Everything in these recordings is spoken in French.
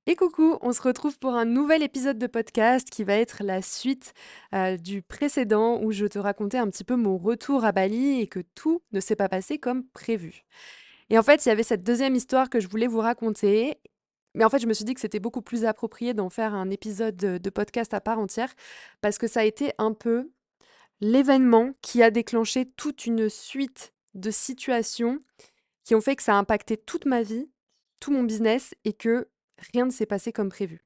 Et coucou, on se retrouve pour un nouvel épisode de podcast qui va être la suite du précédent où je te racontais un petit peu mon retour à Bali et que tout ne s'est pas passé comme prévu. Et en fait, il y avait cette deuxième histoire que je voulais vous raconter, mais en fait, je me suis dit que c'était beaucoup plus approprié d'en faire un épisode de podcast à part entière parce que ça a été un peu l'événement qui a déclenché toute une suite de situations qui ont fait que ça a impacté toute ma vie, tout mon business et que rien ne s'est passé comme prévu.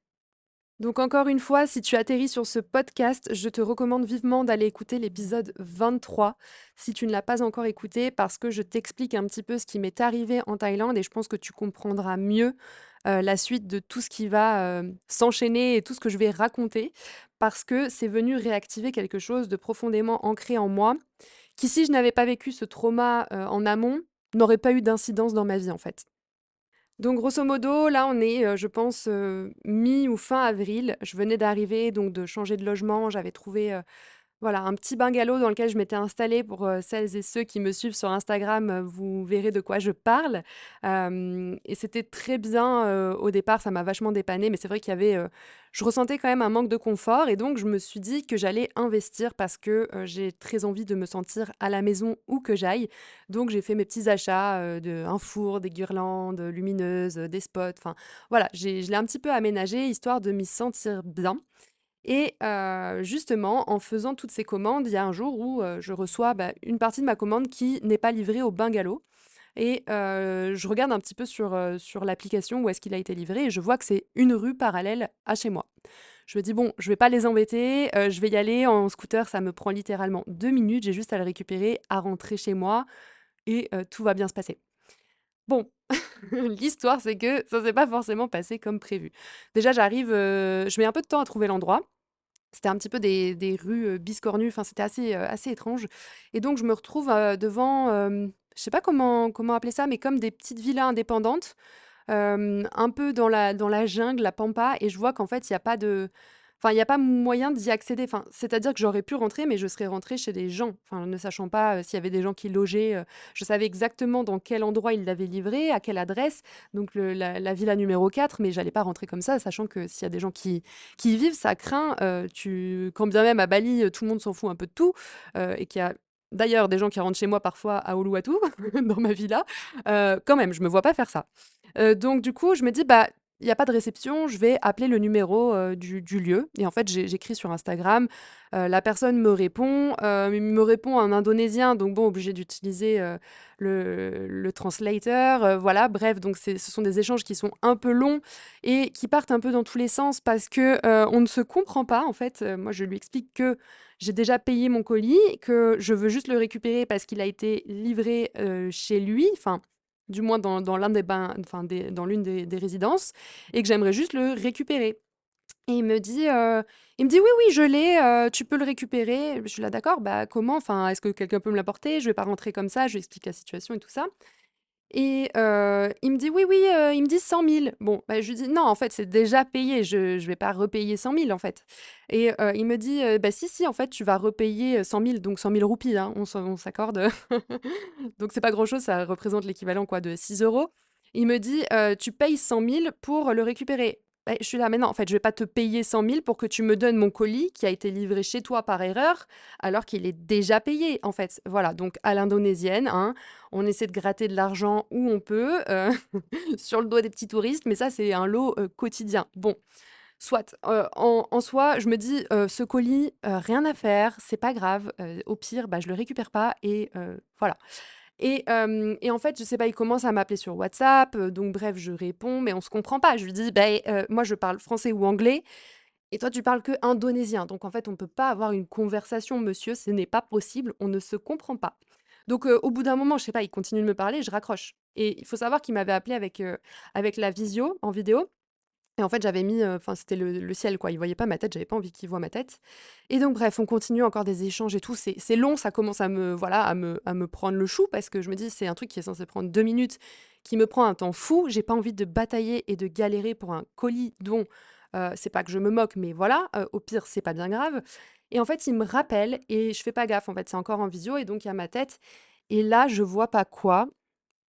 Donc encore une fois, si tu atterris sur ce podcast, je te recommande vivement d'aller écouter l'épisode 23 si tu ne l'as pas encore écouté parce que je t'explique un petit peu ce qui m'est arrivé en Thaïlande et je pense que tu comprendras mieux la suite de tout ce qui va s'enchaîner et tout ce que je vais raconter parce que c'est venu réactiver quelque chose de profondément ancré en moi qui, si je n'avais pas vécu ce trauma en amont, n'aurait pas eu d'incidence dans ma vie en fait. Donc grosso modo, là, on est, je pense, mi ou fin avril. Je venais d'arriver, donc de changer de logement. J'avais trouvé, voilà, un petit bungalow dans lequel je m'étais installée pour, celles et ceux qui me suivent sur Instagram, vous verrez de quoi je parle. Et c'était très bien, au départ, ça m'a vachement dépannée, mais c'est vrai qu'il y avait, je ressentais quand même un manque de confort et donc je me suis dit que j'allais investir parce que, j'ai très envie de me sentir à la maison où que j'aille. Donc j'ai fait mes petits achats, de un four, des guirlandes, lumineuses, des spots, enfin voilà, je l'ai un petit peu aménagé histoire de m'y sentir bien. Et justement, en faisant toutes ces commandes, il y a un jour où, je reçois, bah, une partie de ma commande qui n'est pas livrée au bungalow et je regarde un petit peu sur l'application où est-ce qu'il a été livré et je vois que c'est une rue parallèle à chez moi. Je me dis: «Bon, je vais pas les embêter, je vais y aller en scooter, ça me prend littéralement 2 minutes, j'ai juste à le récupérer, à rentrer chez moi et tout va bien se passer». Bon, l'histoire, c'est que ça s'est pas forcément passé comme prévu. Déjà, j'arrive, je mets un peu de temps à trouver l'endroit. C'était un petit peu des rues, biscornues, enfin, c'était assez étrange et donc je me retrouve, devant, je sais pas comment appeler ça, mais comme des petites villas indépendantes, un peu dans la jungle, la pampa et je vois qu'en fait, il y a pas de enfin, il y a pas moyen d'y accéder. Enfin, c'est-à-dire que j'aurais pu rentrer, mais je serais rentrée chez des gens. Enfin, ne sachant pas, s'il y avait des gens qui logeaient, je savais exactement dans quel endroit ils l'avaient livré, à quelle adresse, donc la villa numéro 4, mais j'allais pas rentrer comme ça, sachant que s'il y a des gens qui y vivent, ça craint, quand bien même à Bali, tout le monde s'en fout un peu de tout, et qu'il y a d'ailleurs des gens qui rentrent chez moi parfois à Uluwatu, dans ma villa, quand même, je me vois pas faire ça. Donc du coup, je me dis: «Bah, il y a pas de réception, je vais appeler le numéro, du lieu» et en fait, j'écris sur Instagram, la personne me répond en indonésien, donc bon, obligée d'utiliser, le translator, voilà, bref, donc ce sont des échanges qui sont un peu longs et qui partent un peu dans tous les sens parce que, on ne se comprend pas, en fait. Moi, je lui explique que j'ai déjà payé mon colis, que je veux juste le récupérer parce qu'il a été livré, chez lui, enfin du moins dans l'un des bains enfin dans l'une des résidences et que j'aimerais juste le récupérer et il me dit: «Oui, oui, je l'ai, tu peux le récupérer». Je suis là: «D'accord, bah, comment? Enfin, est-ce que quelqu'un peut me l'apporter? Je vais pas rentrer comme ça». Je lui explique la situation et tout ça et il me dit: «Oui, oui», il me dit 100 000. Bon, bah, je lui dis: «Non, en fait, c'est déjà payé, je vais pas repayer 100 000 en fait» et il me dit: «Bah, si, si, en fait, tu vas repayer, 100 000, donc 100 000 roupies, hein, on s'accorde». Donc c'est pas grand-chose, ça représente l'équivalent quoi de 6 €. Il me dit: «Tu payes 100 000 pour le récupérer». Beh, je suis là: «Mais non, en fait, je vais pas te payer 100 000 pour que tu me donnes mon colis qui a été livré chez toi par erreur, alors qu'il est déjà payé, en fait». Voilà, donc à l'indonésienne, hein, on essaie de gratter de l'argent où on peut, sur le dos des petits touristes, mais ça, c'est un lot, quotidien. Bon, soit, en soi, je me dis: «Ce colis, rien à faire, c'est pas grave, au pire, bah, je le récupère pas et voilà». Et en fait, je sais pas, il commence à m'appeler sur WhatsApp, donc bref, je réponds, mais on se comprend pas. Je lui dis: «Beh, moi, je parle français ou anglais et toi, tu parles que indonésien. Donc en fait, on peut pas avoir une conversation, monsieur, ce n'est pas possible, on ne se comprend pas». Donc au bout d'un moment, je sais pas, il continue de me parler, je raccroche et il faut savoir qu'il m'avait appelé avec la visio, en vidéo et en fait, j'avais mis, enfin, c'était le ciel, quoi. Il voyait pas ma tête, j'avais pas envie qu'il voie ma tête et donc bref, on continue encore des échanges et tout. C'est long, ça commence à me voilà, à me prendre le chou parce que je me dis: «C'est un truc qui est censé prendre 2 minutes, qui me prend un temps fou». J'ai pas envie de batailler et de galérer pour un colis dont, c'est pas que je me moque, mais voilà, au pire, c'est pas bien grave et en fait, il me rappelle et je fais pas gaffe, en fait, c'est encore en visio et donc il y a ma tête et là, je vois pas quoi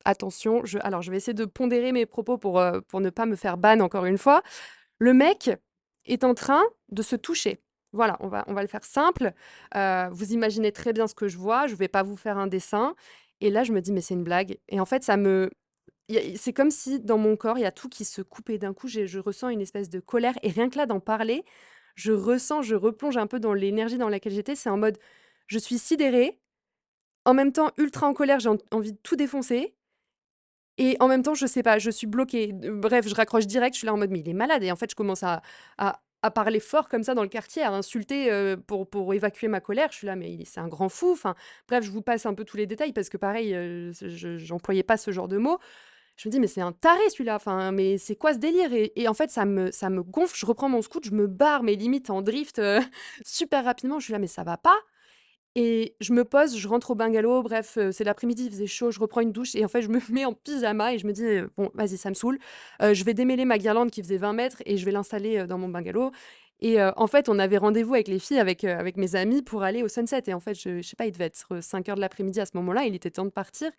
attention, alors je vais essayer de pondérer mes propos pour ne pas me faire ban encore une fois. Le mec est en train de se toucher. Voilà, on va le faire simple. Vous imaginez très bien ce que je vois, je vais pas vous faire un dessin et là, je me dis: «Mais c'est une blague» et en fait, c'est comme si dans mon corps, il y a tout qui se coupe et d'un coup, je ressens une espèce de colère et rien que là, d'en parler, je replonge un peu dans l'énergie dans laquelle j'étais. C'est en mode, je suis sidérée, en même temps ultra en colère, j'ai envie de tout défoncer et en même temps, je sais pas, je suis bloquée. Bref, je raccroche direct, je suis là en mode: «Mais il est malade» et en fait, je commence à parler fort comme ça dans le quartier, à insulter, pour évacuer ma colère. Je suis là: «Mais c'est un grand fou», enfin bref, je vous passe un peu tous les détails parce que pareil, je j'employais pas ce genre de mots. Je me dis: «Mais c'est un taré celui-là, enfin, mais c'est quoi ce délire?» Et en fait, ça me gonfle, je reprends mon scoot, je me barre, mais limite en drift, super rapidement. Je suis là: «Mais ça va pas?» Et je me pose, je rentre au bungalow, bref, c'est l'après-midi, il faisait chaud, je reprends une douche et en fait, je me mets en pyjama et je me dis: «Bon, vas-y, ça me saoule, je vais démêler ma guirlande qui faisait 20 mètres et je vais l'installer, dans mon bungalow» et en fait, on avait rendez-vous avec les filles, avec mes amis pour aller au Sunset et en fait, je sais pas, il devait être 5 heures de l'après-midi à ce moment-là, il était temps de partir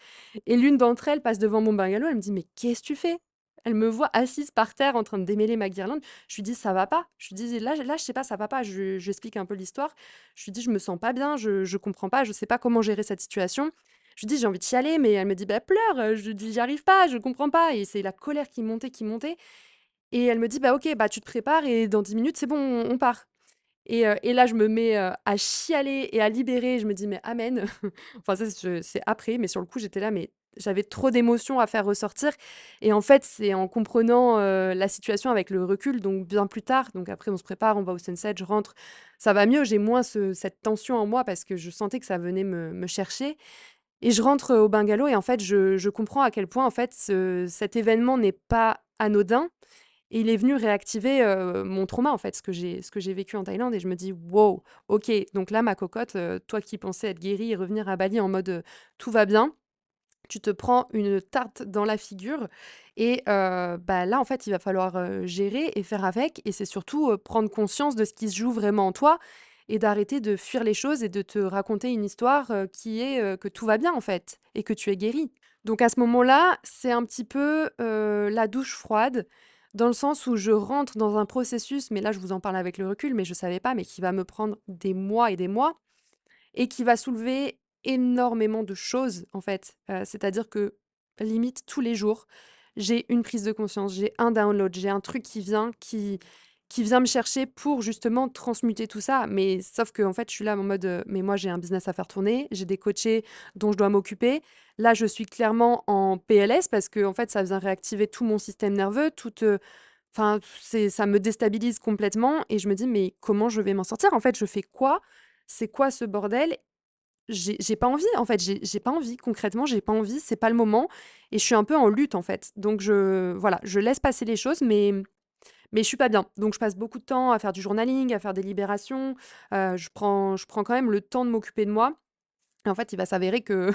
et l'une d'entre elles passe devant mon bungalow, elle me dit: «Mais qu'est-ce que tu fais?» Elle me voit assise par terre en train de démêler ma guirlande. Je lui dis: «Ça va pas». Je lui dis: «Là, je sais pas, ça va pas». Je lui explique un peu l'histoire. Je lui dis: «Je me sens pas bien, je comprends pas, je sais pas comment gérer cette situation». Je lui dis: «J'ai envie de chialer», mais elle me dit: «Bah, pleure», je lui dis: «J'y arrive pas, je comprends pas» et c'est la colère qui montait et elle me dit: «Bah, OK, bah, tu te prépares et dans 10 minutes, c'est bon, on part» et là, je me mets, à chialer et à libérer. Je me dis: «Mais amen». Enfin, ça, c'est après, mais sur le coup, j'étais là, mais j'avais trop d'émotions à faire ressortir et en fait, c'est en comprenant, la situation avec le recul, donc bien plus tard, donc après on se prépare, on va au Sunset, je rentre, ça va mieux, j'ai moins cette tension en moi parce que je sentais que ça venait me chercher et je rentre, au bungalow et en fait, je comprends à quel point, en fait, cet événement n'est pas anodin et il est venu réactiver, mon trauma, en fait, ce que j'ai vécu en Thaïlande et je me dis: «Wow, OK, donc là, ma cocotte, toi qui pensais être guérie et revenir à Bali en mode, tout va bien, tu te prends une tarte dans la figure et bah, là, en fait, il va falloir, gérer et faire avec et c'est surtout, prendre conscience de ce qui se joue vraiment en toi et d'arrêter de fuir les choses et de te raconter une histoire, qui est, que tout va bien, en fait et que tu es guérie. Donc à ce moment-là, c'est un petit peu, la douche froide, dans le sens où je rentre dans un processus, mais là, je vous en parle avec le recul, mais je savais pas, mais qui va me prendre des mois et des mois et qui va soulever énormément de choses, en fait. C'est-à-dire que, limite, tous les jours, j'ai une prise de conscience, j'ai un download, j'ai un truc qui vient me chercher pour justement transmuter tout ça. Mais sauf que en fait, je suis là en mode, mais moi, j'ai un business à faire tourner, j'ai des coachés dont je dois m'occuper. Là, je suis clairement en PLS parce que en fait, ça vient réactiver tout mon système nerveux, enfin, ça me déstabilise complètement et je me dis: «Mais comment je vais m'en sortir? En fait, je fais quoi? C'est quoi ce bordel?» J'ai pas envie, en fait, j'ai pas envie. Concrètement, j'ai pas envie, c'est pas le moment et je suis un peu en lutte, en fait. Donc voilà, je laisse passer les choses, mais je suis pas bien. Donc je passe beaucoup de temps à faire du journaling, à faire des libérations, je prends quand même le temps de m'occuper de moi et en fait, il va s'avérer que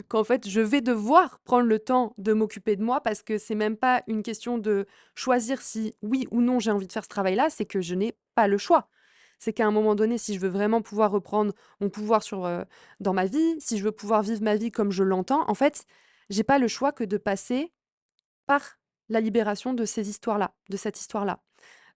qu'en fait, je vais devoir prendre le temps de m'occuper de moi parce que c'est même pas une question de choisir si oui ou non j'ai envie de faire ce travail-là, c'est que je n'ai pas le choix. C'est qu'à un moment donné, si je veux vraiment pouvoir reprendre mon pouvoir dans ma vie, si je veux pouvoir vivre ma vie comme je l'entends, en fait, j'ai pas le choix que de passer par la libération de ces histoires-là, de cette histoire-là.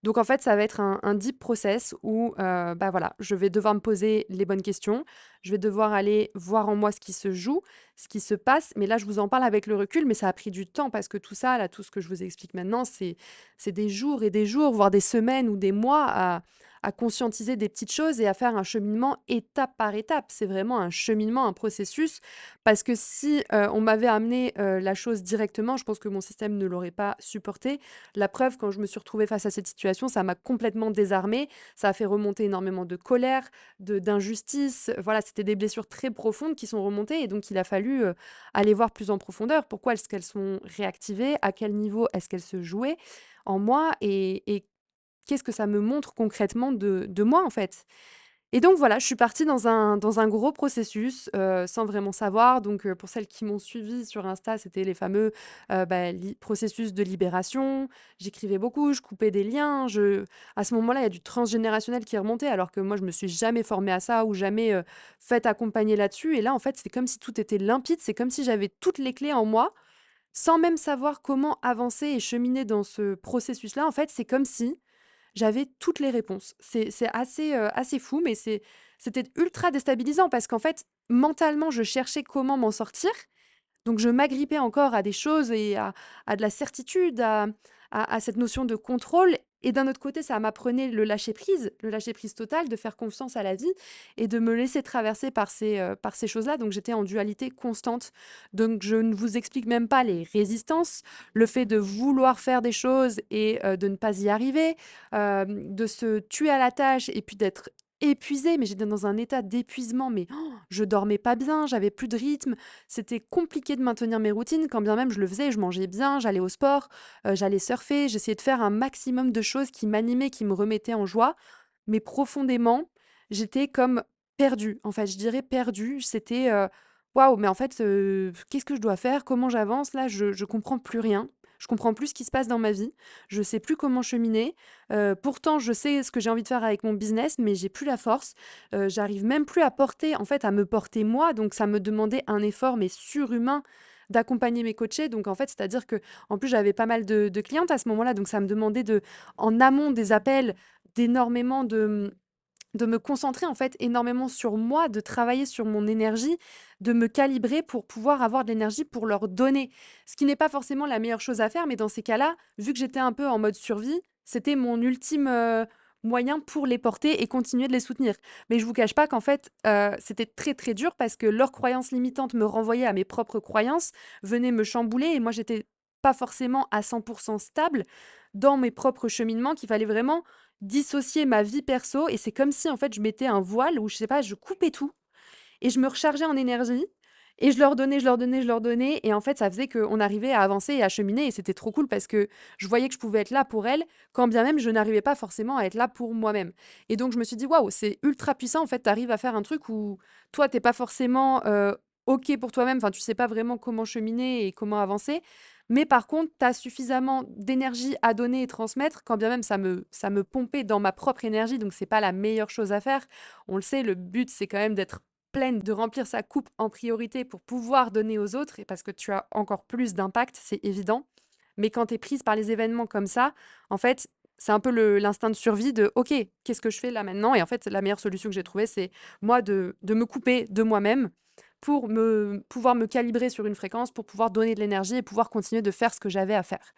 Donc en fait, ça va être un deep process où, bah, voilà, je vais devoir me poser les bonnes questions. Je vais devoir aller voir en moi ce qui se joue, ce qui se passe. Mais là, je vous en parle avec le recul, mais ça a pris du temps parce que tout ça, là, tout ce que je vous explique maintenant, c'est des jours et des jours, voire des semaines ou des mois à conscientiser des petites choses et à faire un cheminement étape par étape. C'est vraiment un cheminement, un processus parce que si, on m'avait amené, la chose directement, je pense que mon système ne l'aurait pas supporté. La preuve, quand je me suis retrouvée face à cette situation, ça m'a complètement désarmée. Ça a fait remonter énormément de colère, d'injustice. Voilà, c'était des blessures très profondes qui sont remontées et donc il a fallu, aller voir plus en profondeur. Pourquoi est-ce qu'elles sont réactivées? À quel niveau est-ce qu'elles se jouaient en moi? Et qu'est-ce que ça me montre concrètement de moi, en fait? Et donc voilà, je suis partie dans un gros processus, sans vraiment savoir. Donc, pour celles qui m'ont suivie sur Insta, c'était les fameux, bah, processus de libération. J'écrivais beaucoup, je coupais des liens, à ce moment-là, il y a du transgénérationnel qui est remonté alors que moi, je me suis jamais formée à ça ou jamais, faite accompagner là-dessus et là, en fait, c'est comme si tout était limpide, c'est comme si j'avais toutes les clés en moi sans même savoir comment avancer et cheminer dans ce processus-là. En fait, c'est comme si j'avais toutes les réponses. C'est assez, assez fou, mais c'était ultra déstabilisant parce qu'en fait, mentalement, je cherchais comment m'en sortir, donc je m'agrippais encore à des choses et à de la certitude, à cette notion de contrôle, et d'un autre côté, ça m'apprenait le lâcher prise total, de faire confiance à la vie et de me laisser traverser par ces choses-là. Donc j'étais en dualité constante. Donc je ne vous explique même pas les résistances, le fait de vouloir faire des choses et de ne pas y arriver, de se tuer à la tâche et puis d'être épuisée, mais j'étais dans un état d'épuisement, mais je dormais pas bien, j'avais plus de rythme, c'était compliqué de maintenir mes routines, quand bien même je le faisais, je mangeais bien, j'allais au sport, j'allais surfer, j'essayais de faire un maximum de choses qui m'animaient, qui me remettaient en joie. Mais profondément, j'étais comme perdue. En fait, je dirais perdue. C'était, waouh, mais en fait, qu'est-ce que je dois faire? Comment j'avance? Là, je comprends plus rien. Je comprends plus ce qui se passe dans ma vie. Je sais plus comment cheminer. Pourtant, je sais ce que j'ai envie de faire avec mon business, mais j'ai plus la force. J'arrive même plus à porter, en fait, à me porter moi. Donc, ça me demandait un effort, mais surhumain, d'accompagner mes coachés. Donc, en fait, c'est-à-dire que, en plus, j'avais pas mal de clientes à ce moment-là. Donc, ça me demandait en amont des appels, d'énormément de me concentrer en fait énormément sur moi, de travailler sur mon énergie, de me calibrer pour pouvoir avoir de l'énergie pour leur donner. Ce qui n'est pas forcément la meilleure chose à faire, mais dans ces cas-là, vu que j'étais un peu en mode survie, c'était mon ultime moyen pour les porter et continuer de les soutenir. Mais je vous cache pas qu'en fait, c'était très très dur parce que leurs croyances limitantes me renvoyaient à mes propres croyances, venaient me chambouler et moi j'étais pas forcément à 100% stable dans mes propres cheminements, qu'il fallait vraiment dissocier ma vie perso, et c'est comme si en fait je mettais un voile où je sais pas, je coupais tout et je me rechargeais en énergie et je leur donnais, je leur donnais, je leur donnais, et en fait ça faisait qu'on arrivait à avancer et à cheminer, et c'était trop cool parce que je voyais que je pouvais être là pour elles quand bien même je n'arrivais pas forcément à être là pour moi-même. Et donc je me suis dit waouh, c'est ultra puissant en fait, tu arrives à faire un truc où toi t'es pas forcément OK pour toi-même, enfin tu sais pas vraiment comment cheminer et comment avancer, mais par contre, tu as suffisamment d'énergie à donner et transmettre, quand bien même ça me pompait dans ma propre énergie, donc c'est pas la meilleure chose à faire. On le sait, le but, c'est quand même d'être pleine, de remplir sa coupe en priorité pour pouvoir donner aux autres, et parce que tu as encore plus d'impact, c'est évident. Mais quand tu es prise par les événements comme ça, en fait, c'est un peu l'instinct de survie de OK, qu'est-ce que je fais là maintenant? Et en fait, la meilleure solution que j'ai trouvée, c'est moi de me couper de moi-même pour pouvoir me calibrer sur une fréquence, pour pouvoir donner de l'énergie et pouvoir continuer de faire ce que j'avais à faire.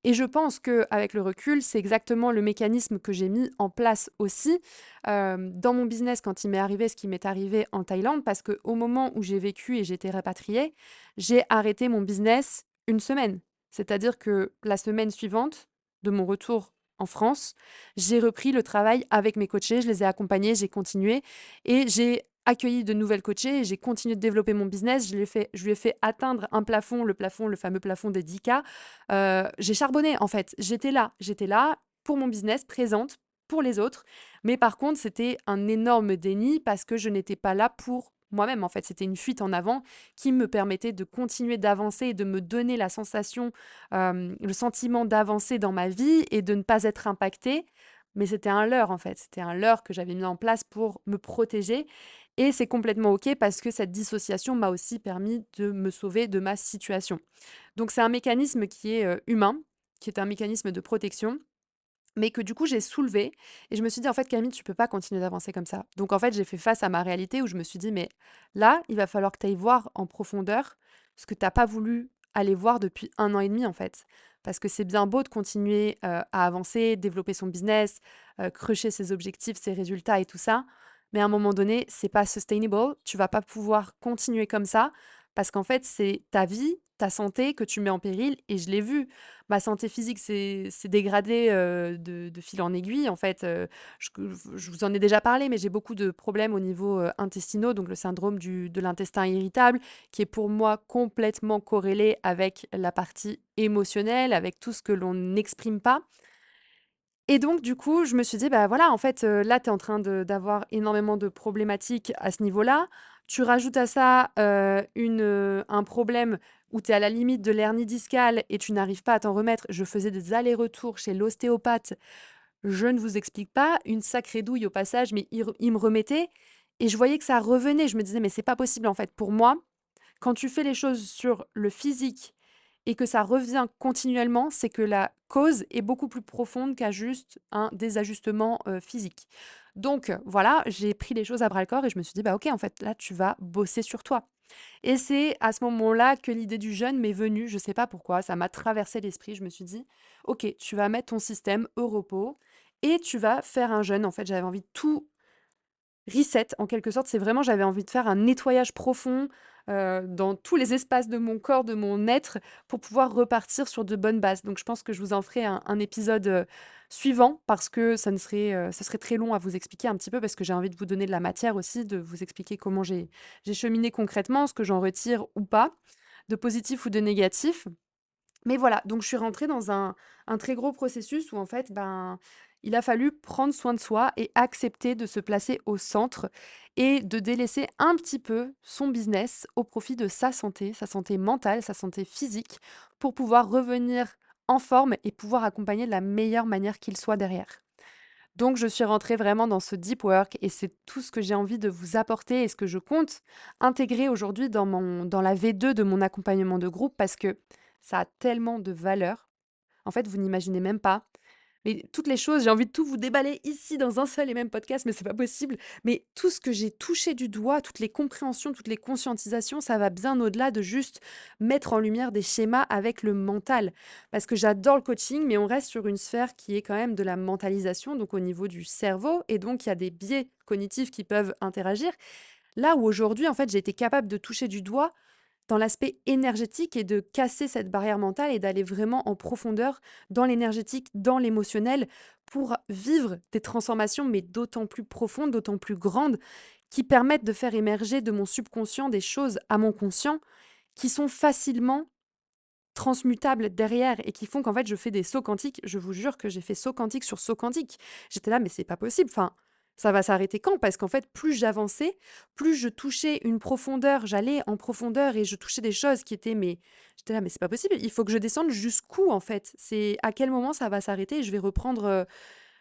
Et je pense qu'avec le recul, c'est exactement le mécanisme que j'ai mis en place aussi dans mon business quand il m'est arrivé ce qui m'est arrivé en Thaïlande, parce qu'au moment où j'ai vécu et j'étais rapatriée, j'ai arrêté mon business une semaine. C'est-à-dire que la semaine suivante de mon retour en France, j'ai repris le travail avec mes coachés, je les ai accompagnés, j'ai continué et j'ai accueilli de nouvelles coachées et j'ai continué de développer mon business. Je lui ai fait atteindre un plafond, le fameux plafond des 10K. J'ai charbonné en fait. J'étais là pour mon business, présente pour les autres. Mais par contre, c'était un énorme déni parce que je n'étais pas là pour moi-même. En fait, c'était une fuite en avant qui me permettait de continuer d'avancer et de me donner la sensation, le sentiment d'avancer dans ma vie et de ne pas être impactée. Mais c'était un leurre en fait. C'était un leurre que j'avais mis en place pour me protéger. Et c'est complètement OK parce que cette dissociation m'a aussi permis de me sauver de ma situation. Donc c'est un mécanisme qui est, humain, qui est un mécanisme de protection, mais que du coup j'ai soulevé, et je me suis dit: «En fait Camille, tu peux pas continuer d'avancer comme ça». Donc en fait, j'ai fait face à ma réalité où je me suis dit: «Mais là, il va falloir que tu ailles voir en profondeur ce que tu as pas voulu aller voir depuis 1 an et demi en fait». Parce que c'est bien beau de continuer, à avancer, développer son business, crocher ses objectifs, ses résultats et tout ça, mais à un moment donné, c'est pas sustainable. Tu vas pas pouvoir continuer comme ça parce qu'en fait, c'est ta vie, ta santé que tu mets en péril, et je l'ai vu. Ma santé physique s'est dégradée, de fil en aiguille. En fait, je vous en ai déjà parlé, mais j'ai beaucoup de problèmes au niveau, intestinaux, donc le syndrome de l'intestin irritable, qui est pour moi complètement corrélé avec la partie émotionnelle, avec tout ce que l'on n'exprime pas. Et donc du coup, je me suis dit: «Bah, voilà, en fait, là, tu es en train d'avoir énormément de problématiques à ce niveau-là». Tu rajoutes à ça, un problème où tu es à la limite de l'hernie discale et tu n'arrives pas à t'en remettre. Je faisais des allers-retours chez l'ostéopathe, je ne vous explique pas, une sacrée douille au passage, mais il me remettait et je voyais que ça revenait. Je me disais: «Mais c'est pas possible, en fait». Pour moi, quand tu fais les choses sur le physique et que ça revient continuellement, c'est que la cause est beaucoup plus profonde qu'à juste un désajustement, physique. Donc voilà, j'ai pris les choses à bras-le-corps et je me suis dit: «Bah OK, en fait, là, tu vas bosser sur toi». Et c'est à ce moment-là que l'idée du jeûne m'est venue, je sais pas pourquoi, ça m'a traversé l'esprit. Je me suis dit: «OK, tu vas mettre ton système au repos et tu vas faire un jeûne». En fait, j'avais envie de tout reset en quelque sorte. C'est vraiment j'avais envie de faire un nettoyage profond, dans tous les espaces de mon corps, de mon être, pour pouvoir repartir sur de bonnes bases. Donc je pense que je vous en ferai un épisode, suivant parce que ça serait très long à vous expliquer un petit peu parce que j'ai envie de vous donner de la matière aussi, de vous expliquer comment j'ai cheminé concrètement, ce que j'en retire ou pas, de positif ou de négatif. Mais voilà, donc je suis rentrée dans un très gros processus où en fait, ben, il a fallu prendre soin de soi et accepter de se placer au centre et de délaisser un petit peu son business au profit de sa santé mentale, sa santé physique, pour pouvoir revenir en forme et pouvoir accompagner de la meilleure manière qu'il soit derrière. Donc je suis rentrée vraiment dans ce deep work et c'est tout ce que j'ai envie de vous apporter et ce que je compte intégrer aujourd'hui dans la V2 de mon accompagnement de groupe parce que ça a tellement de valeur. En fait, vous n'imaginez même pas. Mais toutes les choses, j'ai envie de tout vous déballer ici dans un seul et même podcast, mais c'est pas possible. Mais tout ce que j'ai touché du doigt, toutes les compréhensions, toutes les conscientisations, ça va bien au-delà de juste mettre en lumière des schémas avec le mental. Parce que j'adore le coaching, mais on reste sur une sphère qui est quand même de la mentalisation, donc au niveau du cerveau, et donc il y a des biais cognitifs qui peuvent interagir. Là où aujourd'hui, en fait, j'ai été capable de toucher du doigt dans l'aspect énergétique et de casser cette barrière mentale et d'aller vraiment en profondeur dans l'énergétique, dans l'émotionnel, pour vivre des transformations, mais d'autant plus profondes, d'autant plus grandes, qui permettent de faire émerger de mon subconscient des choses à mon conscient qui sont facilement transmutables derrière et qui font qu'en fait je fais des sauts quantiques. Je vous jure que j'ai fait saut quantique sur saut quantique. J'étais là, mais c'est pas possible. Enfin, ça va s'arrêter quand? Parce qu'en fait, plus j'avançais, plus je touchais une profondeur, j'allais en profondeur et je touchais des choses qui étaient, mais j'étais là, mais c'est pas possible. Il faut que je descende jusqu'où en fait? C'est à quel moment ça va s'arrêter et je vais reprendre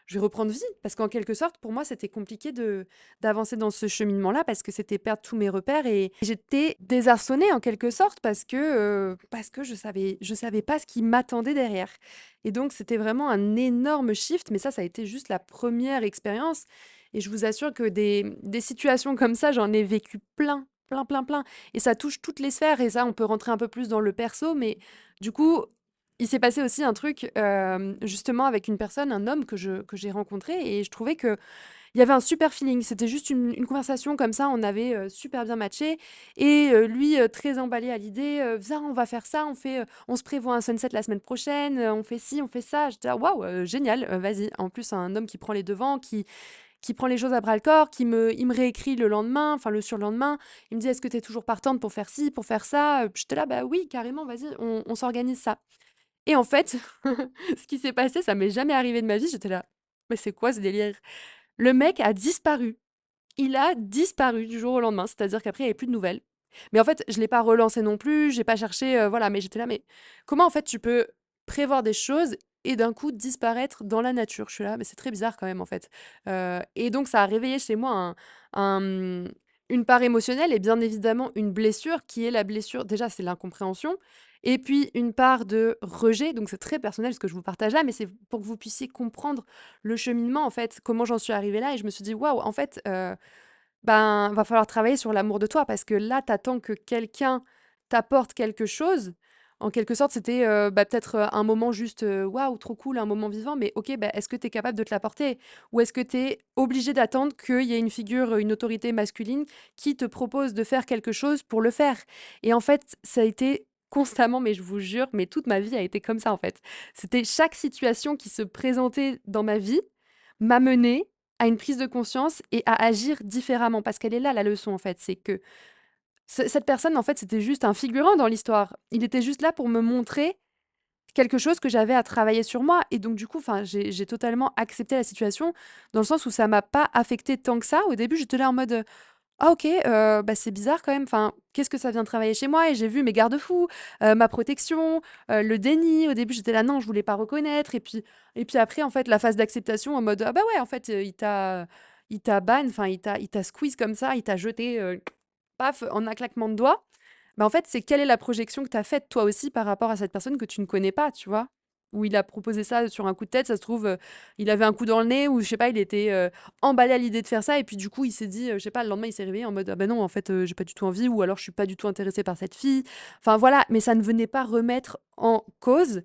vie parce qu'en quelque sorte, pour moi, c'était compliqué de d'avancer dans ce cheminement-là parce que c'était perdre tous mes repères et j'étais désarçonnée en quelque sorte parce que je savais pas ce qui m'attendait derrière et donc c'était vraiment un énorme shift, mais ça a été juste la première expérience et je vous assure que des situations comme ça, j'en ai vécu plein, plein, plein, plein et ça touche toutes les sphères et ça, on peut rentrer un peu plus dans le perso, mais du coup, il s'est passé aussi un truc, justement avec une personne, un homme que j'ai rencontré et je trouvais qu'il y avait un super feeling. C'était juste une conversation comme ça, on avait, super bien matché et lui, très emballé à l'idée, «Viens, on va faire ça, on se prévoit un sunset la semaine prochaine, on fait ci, on fait ça». J'étais là: «Waouh, génial, vas-y». En plus, un homme qui prend les devants, qui prend les choses à bras-le-corps, il me réécrit le lendemain, enfin le surlendemain. Il me dit: «Est-ce que tu es toujours partante pour faire ci, pour faire ça?» J'étais là: «Bah oui, carrément, vas-y, on s'organise ça». Et en fait, ce qui s'est passé, ça m'est jamais arrivé de ma vie. J'étais là: «Mais c'est quoi ce délire?» Le mec a disparu. Il a disparu du jour au lendemain, c'est-à-dire qu'après il y avait plus de nouvelles. Mais en fait, je l'ai pas relancé non plus, j'ai pas cherché, voilà, mais j'étais là: «Mais comment en fait tu peux prévoir des choses et d'un coup disparaître dans la nature?» Je suis là: «Mais c'est très bizarre quand même en fait». Et donc ça a réveillé chez moi une part émotionnelle et bien évidemment une blessure qui est la blessure déjà c'est l'incompréhension et puis une part de rejet, donc c'est très personnel ce que je vous partage là, mais c'est pour que vous puissiez comprendre le cheminement en fait, comment j'en suis arrivée là et je me suis dit: «Waouh, en fait, ben, va falloir travailler sur l'amour de toi parce que là, tu attends que quelqu'un t'apporte quelque chose. En quelque sorte, c'était, bah, peut-être, un moment juste, waouh, trop cool, un moment vivant, mais OK, bah, est-ce que tu es capable de te l'apporter? Ou est-ce que tu es obligé d'attendre qu'il y ait une figure, une autorité masculine qui te propose de faire quelque chose pour le faire? Et en fait, ça a été constamment, mais je vous jure, mais toute ma vie a été comme ça, en fait. C'était chaque situation qui se présentait dans ma vie m'a menée à une prise de conscience et à agir différemment. Parce qu'elle est là la leçon en fait, c'est que cette personne en fait, c'était juste un figurant dans l'histoire. Il était juste là pour me montrer quelque chose que j'avais à travailler sur moi et donc du coup, enfin, j'ai totalement accepté la situation dans le sens où ça m'a pas affecté tant que ça. Au début, j'étais là en mode, «Ah OK, bah, c'est bizarre quand même, enfin, qu'est-ce que ça vient travailler chez moi?» Et j'ai vu mes garde-fous, ma protection, le déni. Au début, j'étais là: «Non, je voulais pas reconnaître» et puis après, en fait, la phase d'acceptation en mode: «Ah bah, ouais, en fait, il t'a ban, enfin, il t'a squeeze comme ça, il t'a jeté, paf, en un claquement de doigts». Bah, en fait, c'est quelle est la projection que tu as faite toi aussi par rapport à cette personne que tu ne connais pas, tu vois? Où il a proposé ça sur un coup de tête, ça se trouve, il avait un coup dans le nez ou je sais pas, il était, emballé à l'idée de faire ça et puis du coup, il s'est dit, je sais pas, le lendemain, il s'est réveillé en mode: «Ah bah non, en fait, j'ai pas du tout envie» ou alors: «Je suis pas du tout intéressé par cette fille». Enfin voilà, mais ça ne venait pas remettre en cause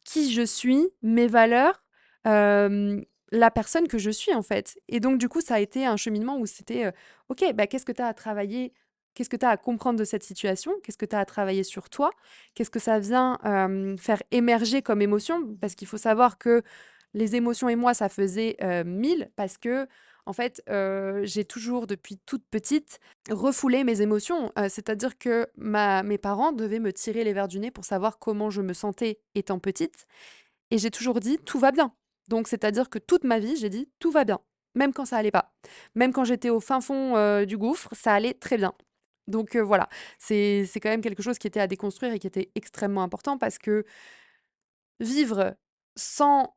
qui je suis, mes valeurs, hem, la personne que je suis, en fait. Et donc du coup, ça a été un cheminement où c'était, OK, bah, qu'est-ce que tu as à travailler? Qu'est-ce que tu as à comprendre de cette situation? Qu'est-ce que tu as à travailler sur toi? Qu'est-ce que ça vient, faire émerger comme émotion? Parce qu'il faut savoir que les émotions et moi, ça faisait, 1000 parce que en fait, j'ai toujours, depuis toute petite, refoulé mes émotions. C'est-à-dire que mes parents devaient me tirer les verres du nez pour savoir comment je me sentais étant petite et j'ai toujours dit: «Tout va bien». Donc c'est-à-dire que toute ma vie, j'ai dit: «Tout va bien», même quand ça allait pas. Même quand j'étais au fin fond, du gouffre, ça allait très bien. Donc voilà, c'est quand même quelque chose qui était à déconstruire et qui était extrêmement important parce que vivre sans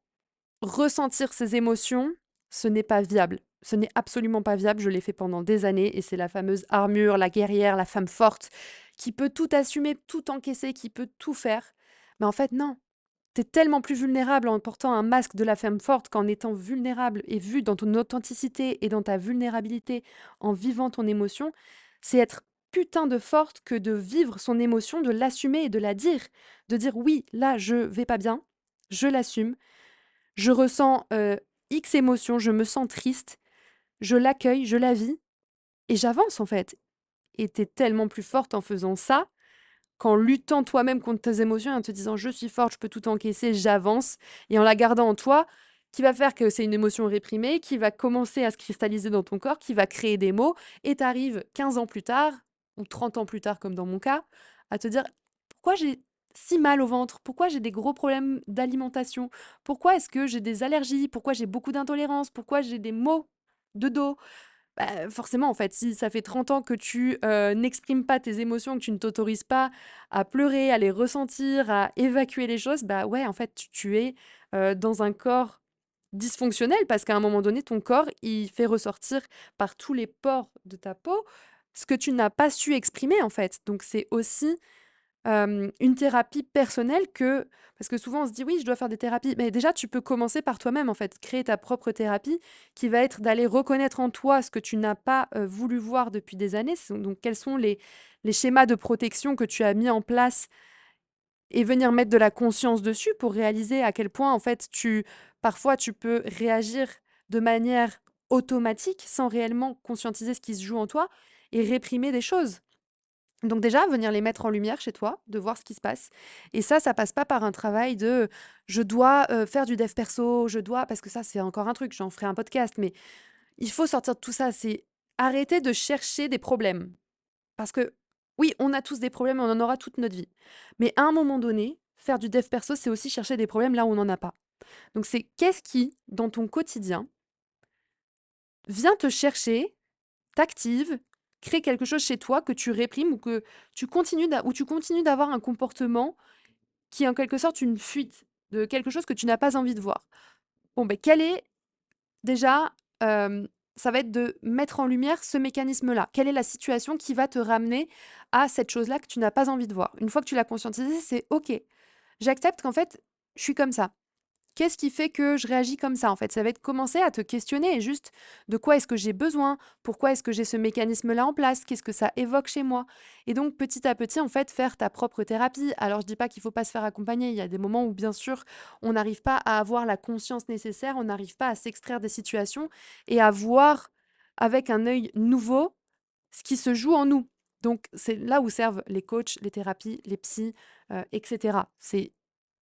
ressentir ses émotions, ce n'est pas viable. Ce n'est absolument pas viable, je l'ai fait pendant des années et c'est la fameuse armure, la guerrière, la femme forte qui peut tout assumer, tout encaisser, qui peut tout faire. Mais en fait, non. Tu es tellement plus vulnérable en portant un masque de la femme forte qu'en étant vulnérable et vue dans ton authenticité et dans ta vulnérabilité, en vivant ton émotion, c'est être putain de forte que de vivre son émotion, de l'assumer et de la dire. De dire oui, là, je vais pas bien, je l'assume, je ressens X émotions, je me sens triste, je l'accueille, je la vis et j'avance en fait. Et tu es tellement plus forte en faisant ça qu'en luttant toi-même contre tes émotions et en te disant je suis forte, je peux tout encaisser, j'avance et en la gardant en toi, qui va faire que c'est une émotion réprimée, qui va commencer à se cristalliser dans ton corps, qui va créer des mots et tu arrives 15 ans plus tard ou 30 ans plus tard comme dans mon cas à te dire pourquoi j'ai si mal au ventre, pourquoi j'ai des gros problèmes d'alimentation, pourquoi est-ce que j'ai des allergies, pourquoi j'ai beaucoup d'intolérance, pourquoi j'ai des maux de dos. Bah, forcément, en fait, si ça fait 30 ans que tu, n'exprimes pas tes émotions, que tu ne t'autorises pas à pleurer, à les ressentir, à évacuer les choses, bah, ouais, en fait, tu es, dans un corps dysfonctionnel parce qu'à un moment donné, ton corps, il fait ressortir par tous les pores de ta peau ce que tu n'as pas su exprimer, en fait. Donc c'est aussi une thérapie personnelle que parce que souvent on se dit: «Oui, je dois faire des thérapies», mais déjà tu peux commencer par toi-même en fait, créer ta propre thérapie qui va être d'aller reconnaître en toi ce que tu n'as pas, voulu voir depuis des années. Donc quels sont les schémas de protection que tu as mis en place et venir mettre de la conscience dessus pour réaliser à quel point en fait parfois tu peux réagir de manière automatique sans réellement conscientiser ce qui se joue en toi et réprimer des choses. Donc déjà, venir les mettre en lumière chez toi, de voir ce qui se passe. Et ça passe pas par un travail de je dois faire du dev perso, je dois, parce que ça, c'est encore un truc, j'en ferai un podcast, mais il faut sortir de tout ça. C'est arrêter de chercher des problèmes. Parce que oui, on a tous des problèmes, on en aura toute notre vie. Mais à un moment donné, faire du dev perso, c'est aussi chercher des problèmes là où on n'en a pas. Donc c'est qu'est-ce qui, dans ton quotidien, vient te chercher, t'active, crée quelque chose chez toi que tu réprimes ou que tu continues d'avoir un comportement qui est en quelque sorte une fuite de quelque chose que tu n'as pas envie de voir. Bon, ben, quel est déjà, ça va être de mettre en lumière ce mécanisme-là. Quelle est la situation qui va te ramener à cette chose-là que tu n'as pas envie de voir? Une fois que tu l'as conscientisé, c'est OK. J'accepte qu'en fait, je suis comme ça. Qu'est-ce qui fait que je réagis comme ça, en fait? Ça va être commencer à te questionner et juste de quoi est-ce que j'ai besoin? Pourquoi est-ce que j'ai ce mécanisme-là en place? Qu'est-ce que ça évoque chez moi? Et donc, petit à petit, en fait, faire ta propre thérapie. Alors, je dis pas qu'il faut pas se faire accompagner. Il y a des moments où, bien sûr, on n'arrive pas à avoir la conscience nécessaire, on n'arrive pas à s'extraire des situations et à voir avec un œil nouveau ce qui se joue en nous. Donc, c'est là où servent les coachs, les thérapies, les psys, etc. C'est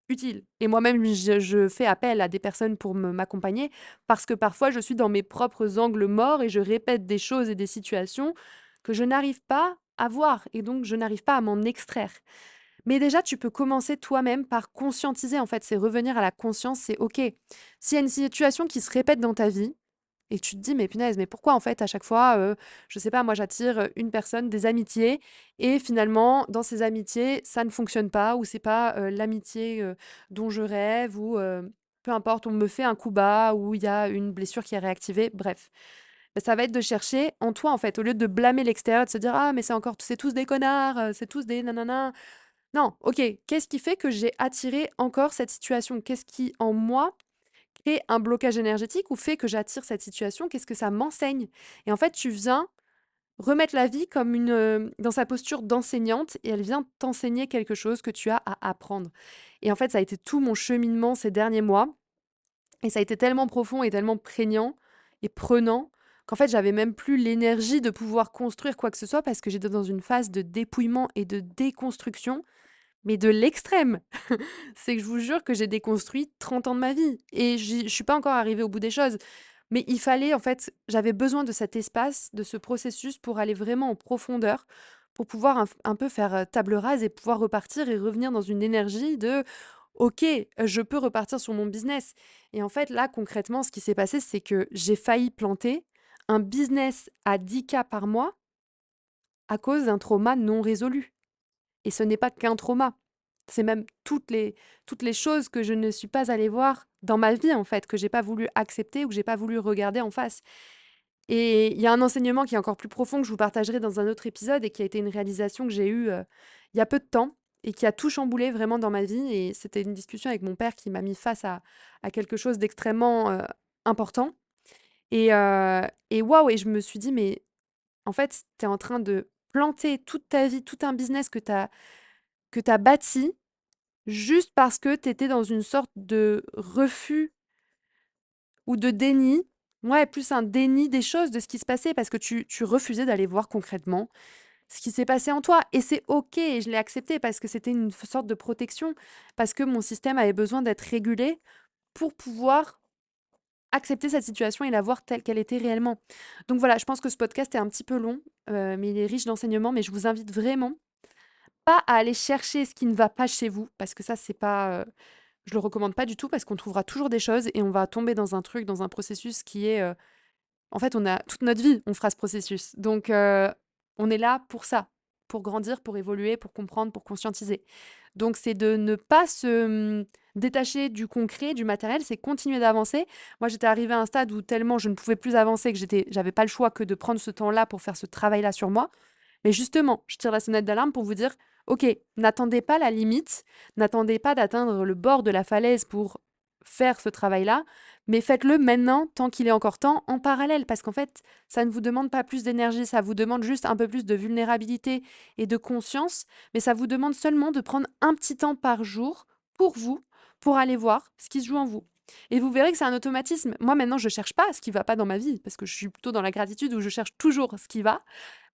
utile. Et moi-même, je fais appel à des personnes pour m'accompagner parce que parfois je suis dans mes propres angles morts et je répète des choses et des situations que je n'arrive pas à voir et donc je n'arrive pas à m'en extraire. Mais déjà, tu peux commencer toi-même par conscientiser, en fait, c'est revenir à la conscience, c'est OK. S'il y a une situation qui se répète dans ta vie, et tu te dis: «Mais punaise, mais pourquoi en fait à chaque fois, je sais pas moi j'attire, une personne, des amitiés et finalement dans ces amitiés, ça ne fonctionne pas ou c'est pas, l'amitié, dont je rêve ou peu importe, on me fait un coup bas ou il y a une blessure qui est réactivée», bref. bah, ça va être de chercher en toi, en fait, au lieu de blâmer l'extérieur, de se dire: «Ah mais c'est tous des connards, c'est tous des nanana». Non, OK, qu'est-ce qui fait que j'ai attiré encore cette situation? Qu'est-ce qui, en moi, crée un blocage énergétique ou fait que j'attire cette situation? Qu'est-ce que ça m'enseigne? Et en fait, tu viens remettre la vie comme dans sa posture d'enseignante et elle vient t'enseigner quelque chose que tu as à apprendre. Et en fait, ça a été tout mon cheminement ces derniers mois et ça a été tellement profond et tellement prégnant et prenant qu'en fait, j'avais même plus l'énergie de pouvoir construire quoi que ce soit parce que j'étais dans une phase de dépouillement et de déconstruction, mais de l'extrême. C'est que je vous jure que j'ai déconstruit 30 ans de ma vie et je suis pas encore arrivée au bout des choses. Mais il fallait, en fait, j'avais besoin de cet espace, de ce processus pour aller vraiment en profondeur, pour pouvoir un peu faire table rase et pouvoir repartir et revenir dans une énergie de OK, je peux repartir sur mon business. Et en fait, là, concrètement, ce qui s'est passé, c'est que j'ai failli planter un business à 10K par mois à cause d'un trauma non résolu. Et ce n'est pas qu'un trauma. C'est même toutes les choses que je ne suis pas allée voir dans ma vie, en fait, que j'ai pas voulu accepter ou que j'ai pas voulu regarder en face. Et il y a un enseignement qui est encore plus profond que je vous partagerai dans un autre épisode et qui a été une réalisation que j'ai eue il y a peu de temps et qui a tout chamboulé vraiment dans ma vie. Et c'était une discussion avec mon père qui m'a mis face à quelque chose d'extrêmement important. Et waouh, et je me suis dit, mais en fait, tu es en train de planter toute ta vie, tout un business que tu bâti juste parce que tu étais dans une sorte de refus ou de déni. Ouais, plus un déni des choses, de ce qui se passait, parce que tu refusais d'aller voir concrètement ce qui s'est passé en toi. Et c'est OK, et je l'ai accepté parce que c'était une sorte de protection, parce que mon système avait besoin d'être régulé pour pouvoir accepter cette situation et la voir telle qu'elle était réellement. Donc voilà, je pense que ce podcast est un petit peu long, mais il est riche d'enseignements, mais je vous invite vraiment pas à aller chercher ce qui ne va pas chez vous, parce que ça, c'est pas, je le recommande pas du tout parce qu'on trouvera toujours des choses et on va tomber dans un truc, dans un processus qui est, en fait, on a toute notre vie, on fera ce processus. Donc, on est là pour ça, pour grandir, pour évoluer, pour comprendre, pour conscientiser. Donc, c'est de ne pas se détacher du concret, du matériel, c'est continuer d'avancer. Moi, j'étais arrivée à un stade où tellement je ne pouvais plus avancer que j'avais pas le choix que de prendre ce temps-là pour faire ce travail-là sur moi. Mais justement, je tire la sonnette d'alarme pour vous dire, OK, n'attendez pas la limite, n'attendez pas d'atteindre le bord de la falaise pour faire ce travail-là, mais faites-le maintenant, tant qu'il est encore temps, en parallèle, parce qu'en fait, ça ne vous demande pas plus d'énergie, ça vous demande juste un peu plus de vulnérabilité et de conscience, mais ça vous demande seulement de prendre un petit temps par jour pour vous, pour aller voir ce qui se joue en vous. Et vous verrez que c'est un automatisme. Moi, maintenant, je cherche pas ce qui va pas dans ma vie, parce que je suis plutôt dans la gratitude où je cherche toujours ce qui va.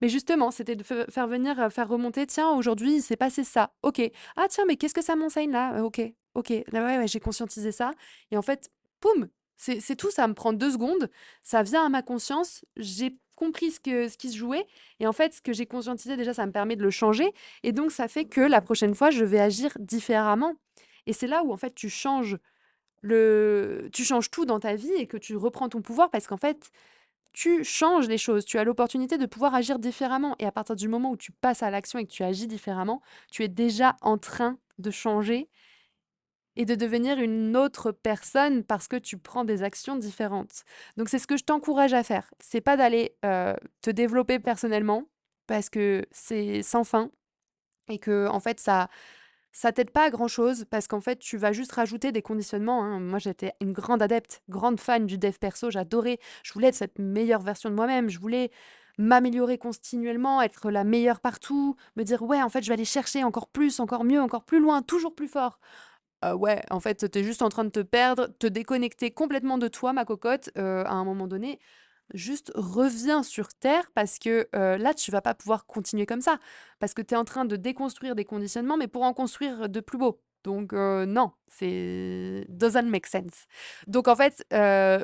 Mais justement, c'était de faire venir, faire remonter: «Tiens, aujourd'hui, il s'est passé ça. OK. Ah tiens, mais qu'est-ce que ça m'enseigne là? OK, OK. Là, ouais, ouais, j'ai conscientisé ça» et en fait, poum! C'est tout, ça me prend 2 secondes, ça vient à ma conscience, j'ai compris ce qui se jouait et en fait, ce que j'ai conscientisé déjà, ça me permet de le changer et donc ça fait que la prochaine fois, je vais agir différemment et c'est là où, en fait, tu changes tout dans ta vie et que tu reprends ton pouvoir parce qu'en fait, tu changes les choses, tu as l'opportunité de pouvoir agir différemment et à partir du moment où tu passes à l'action et que tu agis différemment, tu es déjà en train de changer et de devenir une autre personne parce que tu prends des actions différentes. Donc c'est ce que je t'encourage à faire. C'est pas d'aller, te développer personnellement parce que c'est sans fin et que en fait ça t'aide pas à grand chose parce qu'en fait, tu vas juste rajouter des conditionnements, hein. Moi, j'étais une grande adepte, grande fan du dev perso, j'adorais. Je voulais être cette meilleure version de moi-même, je voulais m'améliorer continuellement, être la meilleure partout, me dire: «Ouais, en fait, je vais aller chercher encore plus, encore mieux, encore plus loin, toujours plus fort». Ouais, en fait, tu es juste en train de te perdre, te déconnecter complètement de toi, ma cocotte, à un moment donné. Juste reviens sur terre parce que, là, tu vas pas pouvoir continuer comme ça. Parce que tu es en train de déconstruire des conditionnements, mais pour en construire de plus beaux. Donc, non, c'est doesn't make sense. Donc en fait,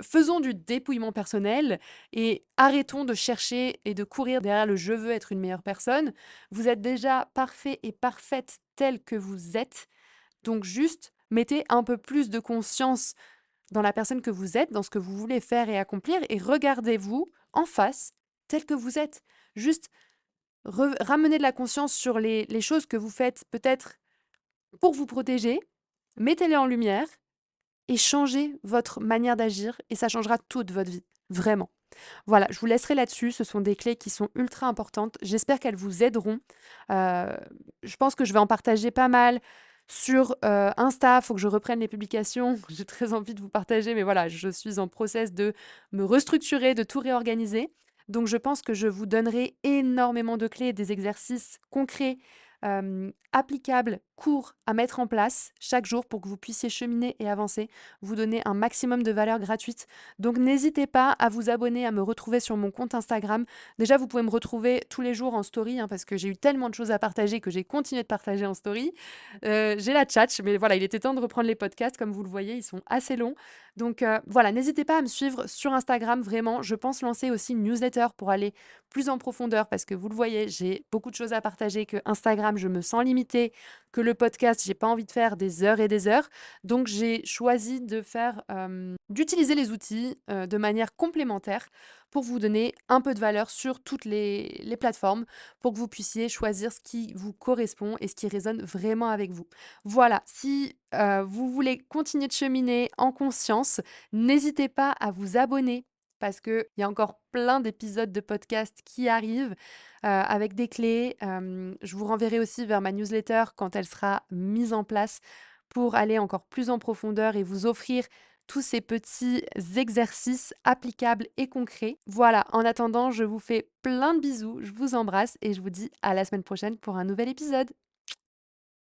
faisons du dépouillement personnel et arrêtons de chercher et de courir derrière le «je veux être une meilleure personne». Vous êtes déjà parfait et parfaite tel que vous êtes. Donc juste, mettez un peu plus de conscience dans la personne que vous êtes, dans ce que vous voulez faire et accomplir, et regardez-vous en face tel que vous êtes. Juste ramenez de la conscience sur les choses que vous faites peut-être pour vous protéger, mettez-les en lumière et changez votre manière d'agir et ça changera toute votre vie, vraiment. Voilà, je vous laisserai là-dessus. Ce sont des clés qui sont ultra importantes. J'espère qu'elles vous aideront. Heu, je pense que je vais en partager pas mal sur, Insta. Il faut que je reprenne les publications. J'ai très envie de vous partager, mais voilà, je suis en process de me restructurer, de tout réorganiser. Donc je pense que je vous donnerai énormément de clés, des exercices concrets, applicables, courts à mettre en place chaque jour pour que vous puissiez cheminer et avancer, vous donner un maximum de valeur gratuite. Donc n'hésitez pas à vous abonner, à me retrouver sur mon compte Instagram. Déjà, vous pouvez me retrouver tous les jours en story, hein, parce que j'ai eu tellement de choses à partager que j'ai continué de partager en story. J'ai la tchatch, mais voilà, il était temps de reprendre les podcasts. Comme vous le voyez, ils sont assez longs. Donc voilà, n'hésitez pas à me suivre sur Instagram, vraiment. Je pense lancer aussi une newsletter pour aller plus en profondeur, parce que vous le voyez, j'ai beaucoup de choses à partager, que Instagram, je me sens limitée, que le podcast, j'ai pas envie de faire des heures et des heures. Donc j'ai choisi de faire, d'utiliser les outils, de manière complémentaire pour vous donner un peu de valeur sur toutes les plateformes, pour que vous puissiez choisir ce qui vous correspond et ce qui résonne vraiment avec vous. Voilà, si, vous voulez continuer de cheminer en conscience, n'hésitez pas à vous abonner parce qu'il y a encore plein d'épisodes de podcast qui arrivent, avec des clés. Je vous renverrai aussi vers ma newsletter quand elle sera mise en place pour aller encore plus en profondeur et vous offrir tous ces petits exercices applicables et concrets. Voilà, en attendant, je vous fais plein de bisous, je vous embrasse et je vous dis à la semaine prochaine pour un nouvel épisode.